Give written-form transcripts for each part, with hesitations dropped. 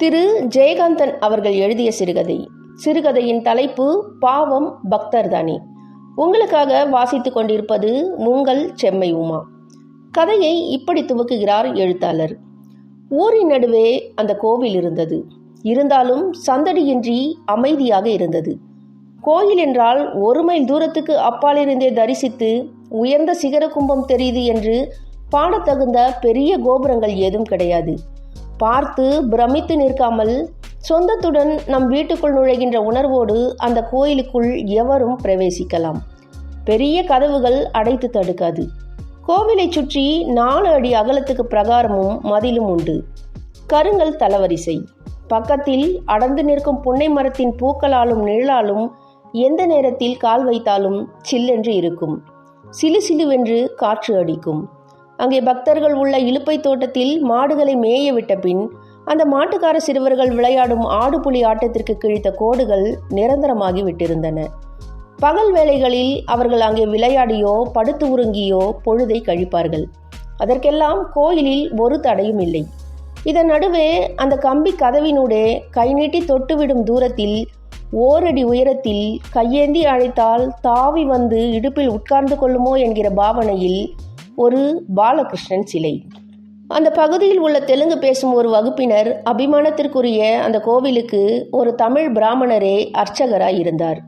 திரு ஜெயகாந்தன் அவர்கள் எழுதிய சிறுகதை. சிறுகதையின் தலைப்பு பாவம் பக்தர்தானே. உங்களுக்காக வாசித்து கொண்டிருப்பது உங்கள் செம்மை உமா. கதையை இப்படி துவக்குகிறார் எழுத்தாளர். ஊரின் நடுவே அந்த கோவில் இருந்தது. இருந்தாலும் சந்தடியின்றி அமைதியாக இருந்தது. கோயில் என்றால் 1 மைல் தூரத்துக்கு அப்பாலிருந்தே தரிசித்து உயர்ந்த சிகர கும்பம் தெரியுது என்று பாடத்தகுந்த பெரிய கோபுரங்கள் ஏதும் கிடையாது. பார்த்து பிரமித்து நிற்காமல் சொந்தத்துடன் நம் வீட்டுக்குள் நுழைகின்ற உணர்வோடு அந்த கோயிலுக்குள் எவரும் பிரவேசிக்கலாம். பெரிய கதவுகள் அடைத்து தடுக்காது. கோவிலை சுற்றி 4 அடி அகலத்துக்கு பிரகாரமும் மதிலும் உண்டு. கருங்கல் தலவரிசை. பக்கத்தில் அடர்ந்து நிற்கும் புன்னை மரத்தின் பூக்களாலும் நிழலாலும் எந்த நேரத்தில் கால் வைத்தாலும் சில்லென்று இருக்கும். சிலு சிலுவென்று காற்று அடிக்கும். அங்கே பக்தர்கள் உள்ள இலுப்பை தோட்டத்தில் மாடுகளை மேய விட்ட பின் அந்த மாட்டுக்கார சிறுவர்கள் விளையாடும் ஆடு புலி ஆட்டத்திற்கு கிழித்த கோடுகள் நிரந்தரமாகி விட்டிருந்தன. பகல் வேளைகளில் அவர்கள் அங்கே விளையாடியோ படுத்து உறங்கியோ பொழுதை கழிப்பார்கள். அதற்கெல்லாம் கோயிலில் ஒரு தடையும் இல்லை. இதன் நடுவே அந்த கம்பி கதவினூடே கை நீட்டி தொட்டுவிடும் தூரத்தில் 1 அடி உயரத்தில் கையேந்தி அழைத்தால் தாவி வந்து இடுப்பில் உட்கார்ந்து கொள்ளுமோ என்கிற பாவனையில் ஒரு பாலகிருஷ்ணன் சிலை. அந்த பகுதியில் உள்ள தெலுங்கு பேசும் ஒரு வகுப்பினர் அபிமானத்திற்குரிய அந்த கோவிலுக்கு ஒரு தமிழ் பிராமணரே அர்ச்சகராய் இருந்தார்.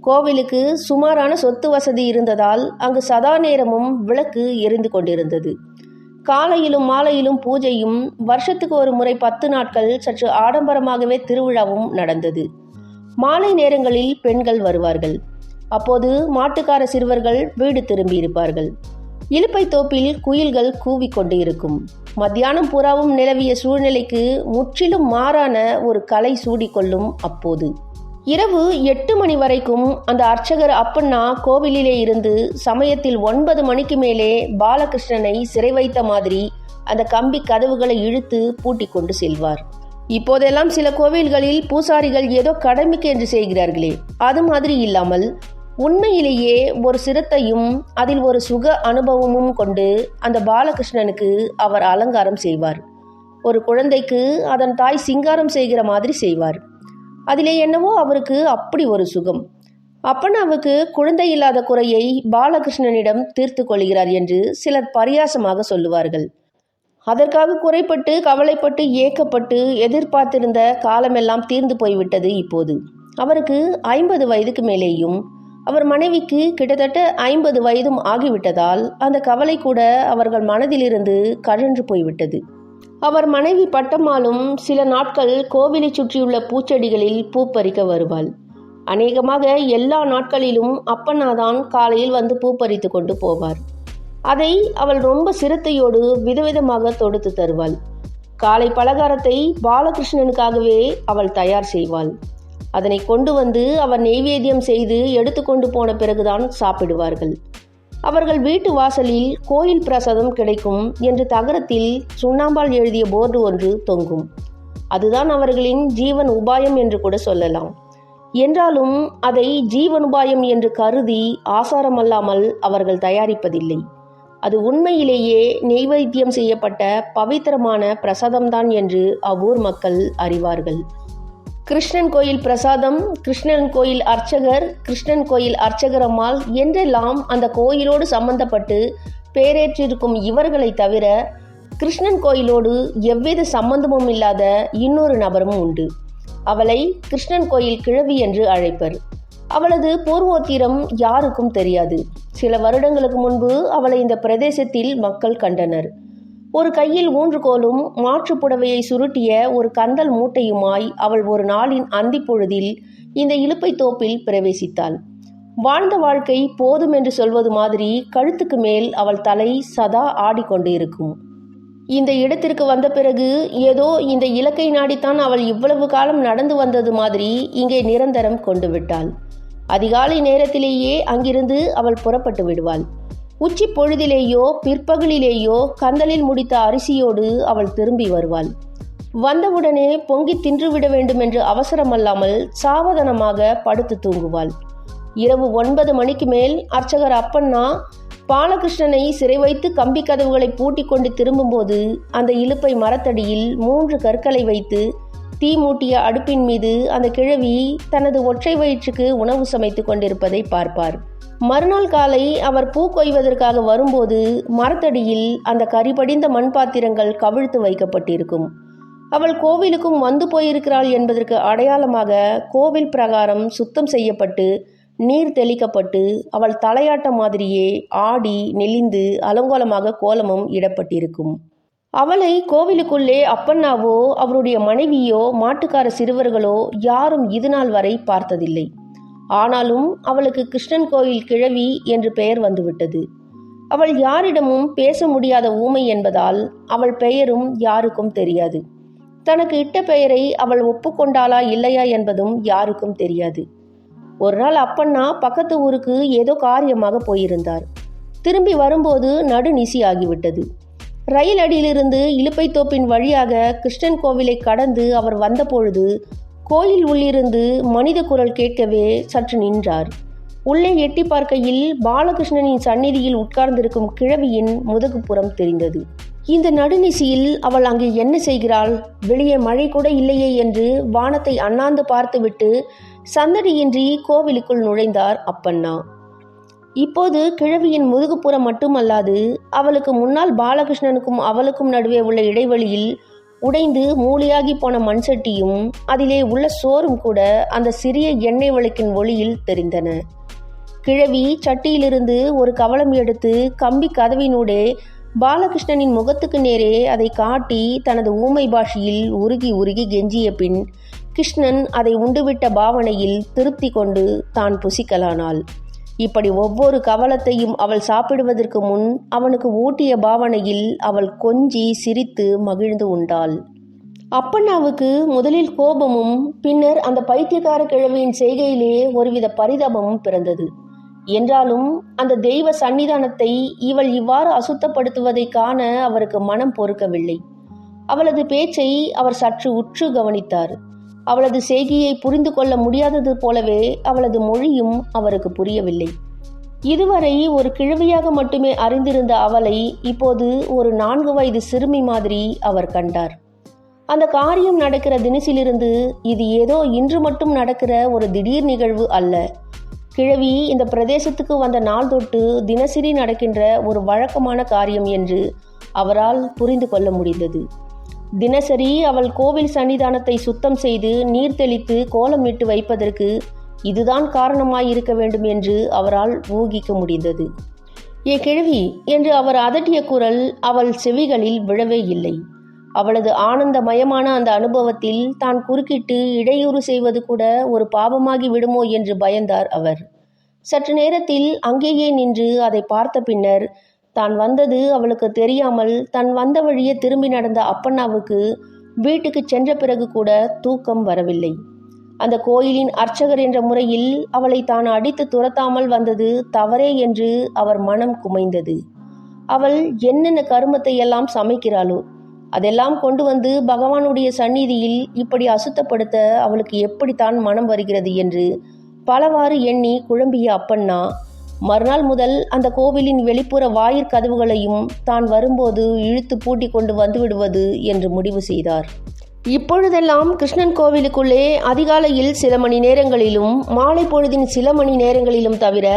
கோவிலுக்கு சுமாரான சொத்து வசதி இருந்ததால் அங்கு சதா நேரமும் விளக்கு எரிந்து கொண்டிருந்தது. காலையிலும் மாலையிலும் பூஜையும், வருஷத்துக்கு ஒரு முறை 10 நாட்கள் சற்று ஆடம்பரமாகவே திருவிழாவும் நடந்தது. மாலை நேரங்களில் பெண்கள் வருவார்கள். அப்போது மாட்டுக்கார சிறுவர்கள் வீடு திரும்பி இருப்பார்கள். இலுப்பை தோப்பில் குயில்கள் கூவிக்கொண்டு இருக்கும். மத்தியானம் புறாவும் நிலவிய சூழ்நிலைக்கு முற்றிலும் மாறான ஒரு கலை சூடிக்கொள்ளும் அப்போது. இரவு 8 மணி வரைக்கும் அந்த அர்ச்சகர் அப்பண்ணா கோவிலிலே இருந்து சமயத்தில் 9 மணிக்கு மேலே பாலகிருஷ்ணனை சிறை வைத்த மாதிரி அந்த கம்பி கதவுகளை இழுத்து பூட்டி கொண்டு செல்வார். இப்போதெல்லாம் சில கோவில்களில் பூசாரிகள் ஏதோ கடமைக்கு என்று செய்கிறார்களே, அது மாதிரி இல்லாமல் உண்மையிலேயே ஒரு சிரத்தையும் அதில் ஒரு சுக அனுபவமும் கொண்டு அந்த பாலகிருஷ்ணனுக்கு அவர் அலங்காரம் செய்வார். ஒரு குழந்தைக்கு அதன் தாய் சிங்காரம் செய்கிற மாதிரி செய்வார். அதிலே என்னவோ அவருக்கு அப்படி ஒரு சுகம். அப்பண்ணாவுக்கு குழந்தை இல்லாத குறையை பாலகிருஷ்ணனிடம் தீர்த்து கொள்கிறார் என்று சிலர் பரியாசமாக சொல்லுவார்கள். அதற்காக குறைப்பட்டு கவலைப்பட்டு ஏக்கப்பட்டு எதிர்பார்த்திருந்த காலமெல்லாம் தீர்ந்து போய்விட்டது. இப்போது அவருக்கு 50 வயதுக்கு மேலேயும் அவர் மனைவிக்கு கிட்டத்தட்ட 50 வயதும் ஆகிவிட்டதால் அந்த கவலை கூட அவர்கள் மனதிலிருந்து கழன்று போய்விட்டது. அவர் மனைவி பட்டம்மாளும் சில நாட்கள் கோவிலை சுற்றியுள்ள பூச்செடிகளில் பூ பறிக்க வருவாள். அநேகமாக எல்லா நாட்களிலும் அப்பண்ணாதான் காலையில் வந்து பூ பறித்து கொண்டு போவார். அதை அவள் ரொம்ப சிரத்தையோடு விதவிதமாக தொடுத்து தருவாள். காலை பலகாரத்தை பாலகிருஷ்ணனுக்காகவே அவள் தயார் செய்வாள். அதனை கொண்டு வந்து அவர் நெய்வேத்தியம் செய்து எடுத்துக்கொண்டு போன பிறகுதான் சாப்பிடுவார்கள். அவர்கள் வீட்டு வாசலில் கோயில் பிரசாதம் கிடைக்கும் என்று தகரத்தில் சுண்ணாம்பால் எழுதிய போர்டு ஒன்று தொங்கும். அதுதான் அவர்களின் ஜீவன் உபாயம் என்று கூட சொல்லலாம். என்றாலும் அதை ஜீவன் உபாயம் என்று கருதி ஆசாரமல்லாமல் அவர்கள் தயாரிப்பதில்லை. அது உண்மையிலேயே நெய்வேத்தியம் செய்யப்பட்ட பவித்திரமான பிரசாதம்தான் என்று அவ்வூர் மக்கள் அறிவார்கள். கிருஷ்ணன் கோயில் பிரசாதம், கிருஷ்ணன் கோயில் அர்ச்சகர், கிருஷ்ணன் கோயில் அர்ச்சகரம்மாள் என்றெல்லாம் அந்த கோயிலோடு சம்பந்தப்பட்டு பேரேற்றிருக்கும் இவர்களை தவிர கிருஷ்ணன் கோயிலோடு எவ்வித சம்பந்தமும் இல்லாத இன்னொரு நபரும் உண்டு. அவளை கிருஷ்ணன் கோயில் கிழவி என்று அழைப்பர். அவளது பூர்வோத்திரம் யாருக்கும் தெரியாது. சில வருடங்களுக்கு முன்பு அவளை இந்த பிரதேசத்தில் மக்கள் கண்டனர். ஒரு கையில் ஊன்றுகோலும் மாற்று புடவையை சுருட்டிய ஒரு கந்தல் மூட்டையுமாய் அவள் ஒரு நாளின் அந்தி பொழுதில் இந்த இலுப்பை தோப்பில் பிரவேசித்தாள். வாழ்ந்த வாழ்க்கை போதும் என்று சொல்வது மாதிரி கழுத்துக்கு மேல் அவள் தலை சதா ஆடிக்கொண்டு இருக்கும். இந்த இடத்திற்கு வந்த பிறகு ஏதோ இந்த இலக்கை நாடித்தான் அவள் இவ்வளவு காலம் நடந்து வந்தது மாதிரி இங்கே நிரந்தரம் கொண்டு விட்டாள். அதிகாலை நேரத்திலேயே அங்கிருந்து அவள் புறப்பட்டு விடுவாள். உச்சி பொழுதிலேயோ பிற்பகலிலேயோ கந்தலில் முடித்த அரிசியோடு அவள் திரும்பி வருவாள். வந்தவுடனே பொங்கி தின்றுவிட வேண்டும் என்று அவசரமல்லாமல் சாவதானமாக படுத்து தூங்குவாள். இரவு 9 மணிக்கு மேல் அர்ச்சகர் அப்பண்ணா பாலகிருஷ்ணனை சிறை வைத்து கம்பி கதவுகளை பூட்டி கொண்டு திரும்பும்போது அந்த இலுப்பை மரத்தடியில் 3 கற்களை வைத்து தீ மூட்டிய அடுப்பின் மீது அந்த கிழவி தனது ஒற்றை வயிற்றுக்கு உணவு சமைத்து கொண்டிருப்பதை பார்ப்பார். மறுநாள் காலை அவர் பூ கொய்வதற்காக வரும்போது மரத்தடியில் அந்த கரிபடிந்த மண் பாத்திரங்கள் கவிழ்த்து வைக்கப்பட்டிருக்கும். அவள் கோவிலுக்கும் வந்து போயிருக்கிறாள் என்பதற்கு அடையாளமாக கோவில் பிரகாரம் சுத்தம் செய்யப்பட்டு நீர் தெளிக்கப்பட்டு அவள் தலையாட்ட மாதிரியே ஆடி நெளிந்து அலங்கோலமாக கோலமும் இடப்பட்டிருக்கும். அவளை கோவிலுக்குள்ளே அப்பண்ணாவோ அவருடைய மனைவியோ மாட்டுக்கார சிறுவர்களோ யாரும் இதுநாள் வரை பார்த்ததில்லை. ஆனாலும் அவளுக்கு கிருஷ்ணன் கோயில் கிழவி என்று பெயர் வந்துவிட்டது. அவள் யாரிடமும் பேச முடியாத ஊமை என்பதால் அவள் பெயரும் யாருக்கும் தெரியாது. தனக்கு இட்ட பெயரை அவள் ஒப்புக்கொண்டாளா இல்லையா என்பதும் யாருக்கும் தெரியாது. ஒரு நாள் அப்பண்ணா பக்கத்து ஊருக்கு ஏதோ காரியமாக போயிருந்தார். திரும்பி வரும்போது நடுநிசி ஆகிவிட்டது. ரயில் அடியிலிருந்து இலுப்பை தோப்பின் வழியாக கிருஷ்ணன் கோவிலை கடந்து அவர் வந்தபொழுது கோயில் உள்ளிருந்து மனித குரல் கேட்கவே சற்று நின்றார். உள்ளே எட்டி பார்க்கையில் பாலகிருஷ்ணனின் சந்நிதியில் உட்கார்ந்திருக்கும் கிழவியின் முதுகுப்புறம் தெரிந்தது. இந்த நடுநிசியில் அவள் அங்கே என்ன செய்கிறாள்? வெளியே மழை கூட இல்லையே என்று வானத்தை அண்ணாந்து பார்த்துவிட்டு சந்தடியின்றி கோவிலுக்குள் நுழைந்தார் அப்பண்ணா. இப்போது கிழவியின் முதுகுப்புறம் மட்டுமல்லாது அவளுக்கு முன்னால் பாலகிருஷ்ணனுக்கும் அவளுக்கும் நடுவே உள்ள இடைவெளியில் உடைந்து மூளையாகி போன மண் சட்டியும் அதிலே உள்ள சோறும் கூட அந்த சிறிய எண்ணெய் விளக்கின் ஒளியில் தெரிந்தன. கிழவி சட்டியிலிருந்து ஒரு கவளம் எடுத்து கம்பி கதவினூடே பாலகிருஷ்ணனின் முகத்துக்கு நேரே அதை காட்டி தனது ஊமை பாஷையில் உருகி உருகி கெஞ்சிய பின் கிருஷ்ணன் அதை உண்டுவிட்ட பாவனையில் திருப்தி கொண்டு தான் புசிக்கலானாள். இப்படி ஒவ்வொரு கவலத்தையும் அவள் சாப்பிடுவதற்கு முன் அவனுக்கு ஊட்டிய பாவனையில் அவள் கொஞ்சி சிரித்து மகிழ்ந்து உண்டாள். அப்பண்ணாவுக்கு முதலில் கோபமும் பின்னர் அந்த பைத்தியக்கார கிழவியின் செய்கையிலே ஒருவித பரிதாபமும் பிறந்தது. என்றாலும் அந்த தெய்வ சன்னிதானத்தை இவள் இவ்வாறு அசுத்தப்படுத்துவதை காண அவருக்கு மனம் பொறுக்கவில்லை. அவளது பேச்சை அவர் சற்று உற்று கவனித்தார். அவளது செய்கையை புரிந்து கொள்ள முடியாதது போலவே அவளது மொழியும் அவருக்கு புரியவில்லை. இதுவரை ஒரு கிழவியாக மட்டுமே அறிந்திருந்த அவளை இப்போது ஒரு 4 வயது சிறுமி மாதிரி அவர் கண்டார். அந்த காரியம் நடக்கிற தினசிலிருந்து இது ஏதோ இன்று மட்டும் நடக்கிற ஒரு திடீர் நிகழ்வு அல்ல. கிழவி இந்த பிரதேசத்துக்கு வந்த நாள் தொட்டு தினசரி நடக்கின்ற ஒரு வழக்கமான காரியம் என்று அவரால் புரிந்து கொள்ள முடிந்தது. தினசரி அவள் கோவில் சன்னிதானத்தை சுத்தம் செய்து நீர் தெளித்து கோலமிட்டு வைப்பதற்கு இதுதான் காரணமாயிருக்க வேண்டும் என்று அவரால் ஊகிக்க முடிந்தது. ஏ கிழவி என்று அவர் அதட்டிய குரல் அவள் செவிகளில் விழவே இல்லை. அவளது ஆனந்தமயமான அந்த அனுபவத்தில் தான் குறுக்கிட்டு இடையூறு செய்வது கூட ஒரு பாவமாகி விடுமோ என்று பயந்தார் அவர். சற்று நேரத்தில் அங்கேயே நின்று அதை பார்த்த பின்னர் தான் வந்தது அவளுக்கு தெரியாமல் தன் வந்த வழியே திரும்பி நடந்த அப்பண்ணாவுக்கு வீட்டுக்கு சென்ற பிறகு கூட தூக்கம் வரவில்லை. அந்த கோயிலின் அர்ச்சகர் என்ற முறையில் அவளை தான் அடித்து துரத்தாமல் வந்தது தவறே என்று அவர் மனம் குமைந்தது. அவள் என்னென்ன கருமத்தை எல்லாம் சமைக்கிறாளோ அதெல்லாம் கொண்டு வந்து பகவானுடைய சந்நிதியில் இப்படி அசுத்தப்படுத்த அவளுக்கு எப்படித்தான் மனம் வருகிறது என்று பலவாறு எண்ணி குழம்பிய அப்பண்ணா மறுநாள் முதல் அந்த கோவிலின் வெளிப்புற வாயிற் கதவுகளையும் தான் வரும்போது இழுத்து பூட்டி கொண்டு வந்துவிடுவது என்று முடிவு செய்தார். இப்பொழுதெல்லாம் கிருஷ்ணன் கோவிலுக்குள்ளே அதிகாலையில் சில மணி நேரங்களிலும் மாலை பொழுதின் சில மணி நேரங்களிலும் தவிர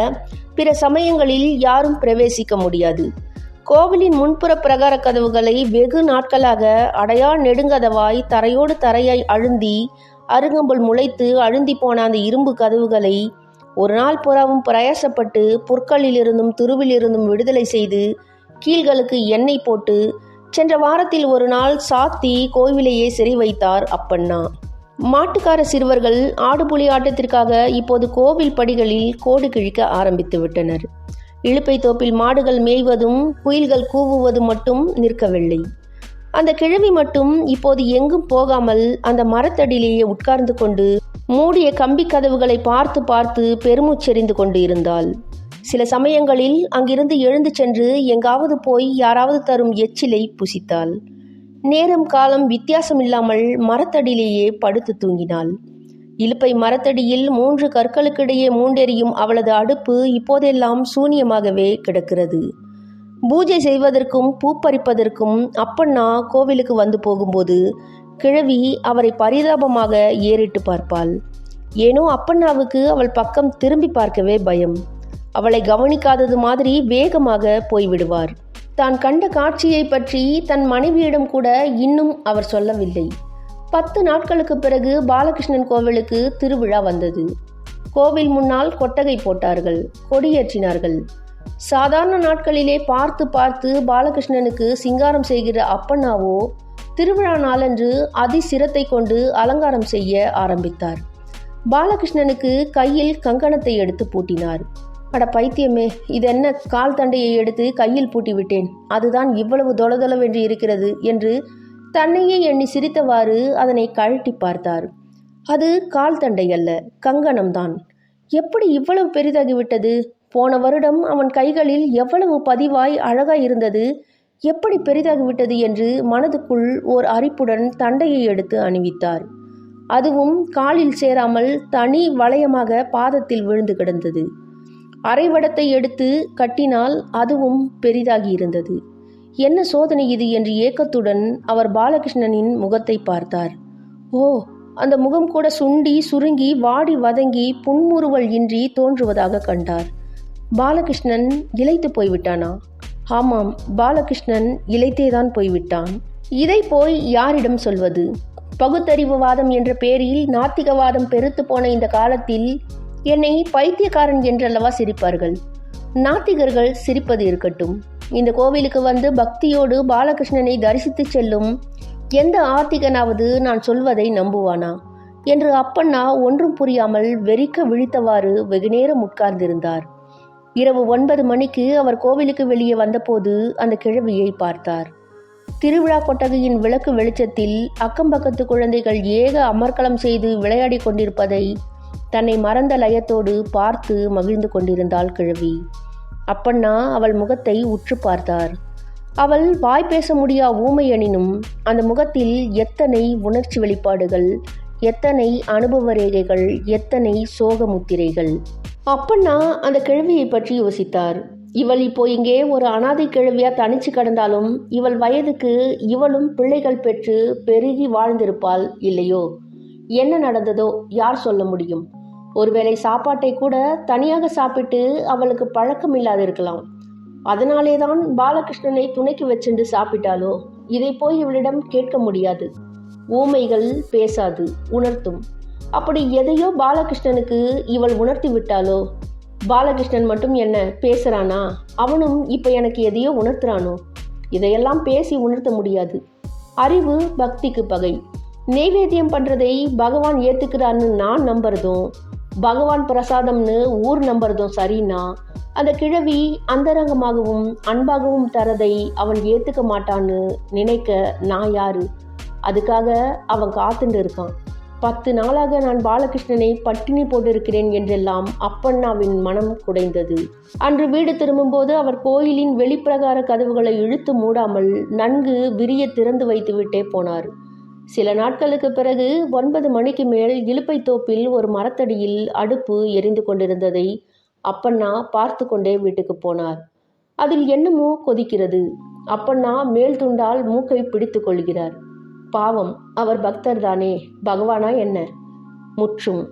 பிற சமயங்களில் யாரும் பிரவேசிக்க முடியாது. கோவிலின் முன்புற பிரகார கதவுகளை வெகு நாட்களாக அடையா நெடுங்கதவாய் தரையோடு தரையாய் அழுந்தி அருகம்புல் முளைத்து அழுந்தி போன அந்த இரும்பு கதவுகளை ஒரு நாள் புறாவும் பிரயாசப்பட்டு புற்களிலிருந்தும் துருவிலிருந்தும் விடுதலை செய்து கீழ்களுக்கு எண்ணெய் போட்டு சென்ற வாரத்தில் ஒரு நாள் சாத்தி கோவிலையே சிறை வைத்தார் அப்பண்ணா. மாட்டுக்கார சிறுவர்கள் ஆடுபுலி ஆட்டத்திற்காக இப்போது கோவில் படிகளில் கோடு கிழிக்க ஆரம்பித்து விட்டனர். இலுப்பை தோப்பில் மாடுகள் மேய்வதும் குயில்கள் கூவுவதும் மட்டும் நிற்கவில்லை. அந்த கிழவி மட்டும் இப்போது எங்கும் போகாமல் அந்த மரத்தடியிலேயே உட்கார்ந்து கொண்டு மூடிய கம்பி கதவுகளை பார்த்து பார்த்து பெருமூச்செறிந்து கொண்டு இருந்தாள். சில சமயங்களில் அங்கிருந்து எழுந்து சென்று எங்காவது போய் யாராவது தரும் எச்சிலை புசித்தாள். நேரம் காலம் வித்தியாசமில்லாமல் மரத்தடியிலேயே படுத்து தூங்கினாள். இலுப்பை மரத்தடியில் 3 கற்களுக்கிடையே மூண்டெறியும் அவளது அடுப்பு இப்போதெல்லாம் சூனியமாகவே கிடக்கிறது. பூஜை செய்வதற்கும் பூ பறிப்பதற்கும் அப்பண்ணா கோவிலுக்கு வந்து போகும்போது கிழவி அவரை பரிதாபமாக ஏறிட்டு பார்ப்பாள். ஏனோ அப்பண்ணாவுக்கு அவள் பக்கம் திரும்பி பார்க்கவே பயம். அவளை கவனிக்காதது மாதிரி வேகமாக போய்விடுவார். தான் கண்ட காட்சியை பற்றி தன் மனைவியிடம் கூட இன்னும் அவர் சொல்லவில்லை. 10 நாட்களுக்கு பிறகு பாலகிருஷ்ணன் கோவிலுக்கு திருவிழா வந்தது. கோவில் முன்னால் கொட்டகை போட்டார்கள், கொடியேற்றினார்கள். சாதாரண நாட்களிலே பார்த்து பார்த்து பாலகிருஷ்ணனுக்கு சிங்காரம் செய்கிற அப்பண்ணாவோ திருவிழா நாளன்று அதிசிரத்தை கொண்டு அலங்காரம் செய்ய ஆரம்பித்தார். பாலகிருஷ்ணனுக்கு கையில் கங்கணத்தை எடுத்து பூட்டினார். அட பைத்தியமே, இதென்ன கால் தண்டையை எடுத்து கையில் பூட்டிவிட்டேன், அதுதான் இவ்வளவு தொளதொளவென்று இருக்கிறது என்று தன்னையே எண்ணி சிரித்தவாறு அதனை கழட்டி பார்த்தார். அது கால் தண்டை அல்ல, கங்கணம்தான். எப்படி இவ்வளவு பெரிதாகிவிட்டது? போன வருடம் அவன் கைகளில் எவ்வளவு பதிவாய் அழகாய் இருந்தது, எப்படி பெரிதாகிவிட்டது என்று மனதுக்குள் ஓர் அரிப்புடன் தண்டையை எடுத்து அணிவித்தார். அதுவும் காலில் சேராமல் தனி வளையமாக பாதத்தில் விழுந்து கிடந்தது. அரைவடத்தை எடுத்து கட்டினால் அதுவும் பெரிதாகி இருந்தது. என்ன சோதனை இது என்று ஏக்கத்துடன் அவர் பாலகிருஷ்ணனின் முகத்தை பார்த்தார். ஓ, அந்த முகம் கூட சுண்டி சுருங்கி வாடி வதங்கி புன்முறுவல் இன்றி தோன்றுவதாக கண்டார். பாலகிருஷ்ணன் இளைத்து போய்விட்டானா? ஆமாம், பாலகிருஷ்ணன் இளைத்தேதான் போய்விட்டான். இதை போய் யாரிடம் சொல்வது? பகுத்தறிவுவாதம் என்ற பேரில் நாத்திகவாதம் பெருத்து போன இந்த காலத்தில் என்னை பைத்தியக்காரன் என்றல்லவா சிரிப்பார்கள். நாத்திகர்கள் சிரிப்பது இருக்கட்டும். இந்த கோவிலுக்கு வந்து பக்தியோடு பாலகிருஷ்ணனை தரிசித்து செல்லும் எந்த ஆத்திகனாவது நான் சொல்வதை நம்புவானா என்று அப்பண்ணா ஒன்றும் புரியாமல் வெறிக்க விழித்தவாறு வெகுநேரம் உட்கார்ந்திருந்தார். இரவு 9 மணிக்கு அவர் கோவிலுக்கு வெளியே வந்தபோது அந்த கிழவியை பார்த்தார். திருவிழா கொட்டகையின் விளக்கு வெளிச்சத்தில் அக்கம்பக்கத்து குழந்தைகள் ஏக அமர்க்களம் செய்து விளையாடி கொண்டிருப்பதை தன்னை மறந்த லயத்தோடு பார்த்து மகிழ்ந்து கொண்டிருந்தாள் கிழவி. அப்பண்ணா அவள் முகத்தை உற்று பார்த்தார். அவள் வாய் பேச முடியா ஊமையெனினும் அந்த முகத்தில் எத்தனை உணர்ச்சி வெளிப்பாடுகள், எத்தனை அனுபவ ரேகைகள், எத்தனை சோக முத்திரைகள். அப்பண்ணா அந்த கிழவியை பற்றி யோசித்தார். இவள் இப்போ இங்கே ஒரு அனாதை கிழவியா தனிச்சு கிடந்தாலும் இவள் வயதுக்கு இவளும் பிள்ளைகள் பெற்று பெருகி வாழ்ந்திருப்பாள் இல்லையோ? என்ன நடந்ததோ யார் சொல்ல முடியும்? ஒருவேளை சாப்பாட்டை கூட தனியாக சாப்பிட்டு அவளுக்கு பழக்கம் இல்லாதிருக்கலாம். அதனாலேதான் பாலகிருஷ்ணனை துணைக்கு வச்சுண்டு சாப்பிட்டாலோ? இதை போய் இவளிடம் கேட்க முடியாது. ஊமைகள் பேசாது, உணர்த்தும். அப்படி எதையோ பாலகிருஷ்ணனுக்கு இவள் உணர்த்தி விட்டாலோ? பாலகிருஷ்ணன் மட்டும் என்ன பேசுறானா? அவனும் இப்ப எனக்கு எதையோ உணர்த்துறானோ? இதையெல்லாம் பேசி உணர்த்த முடியாது. அறிவு பக்திக்கு பகை. நெய்வேத்தியம் பண்றதை பகவான் ஏத்துக்கிறான்னு நான் நம்புறதும், பகவான் பிரசாதம்னு ஊர் நம்புறதும் சரின்னா, அந்த கிழவி அந்தரங்கமாகவும் அன்பாகவும் தரதை அவன் ஏத்துக்க மாட்டான்னு நினைக்க நான் யாரு? அதுக்காக அவன் காத்துட்டு இருக்கான். 10 நாளாக நான் பாலகிருஷ்ணனை பட்டினி போட்டிருக்கிறேன் என்றெல்லாம் அப்பண்ணாவின் மனம் குடைந்தது. அன்று வீடு திரும்பும்போது அவர் கோயிலின் வெளிப்பிரகார கதவுகளை இழுத்து மூடாமல் நன்கு விரிய திறந்து வைத்துவிட்டே போனார். சில நாட்களுக்கு பிறகு 9 மணிக்கு மேல் இலுப்பை தோப்பில் ஒரு மரத்தடியில் அடுப்பு எரிந்து கொண்டிருந்ததை அப்பண்ணா பார்த்து கொண்டே வீட்டுக்கு போனார். அதில் என்னமோ கொதிக்கிறது. அப்பண்ணா மேல் துண்டால் மூக்கை பிடித்து கொள்கிறார். பாவம், அவர் பக்தர் தானே, பகவானா என்ன? முற்றும்.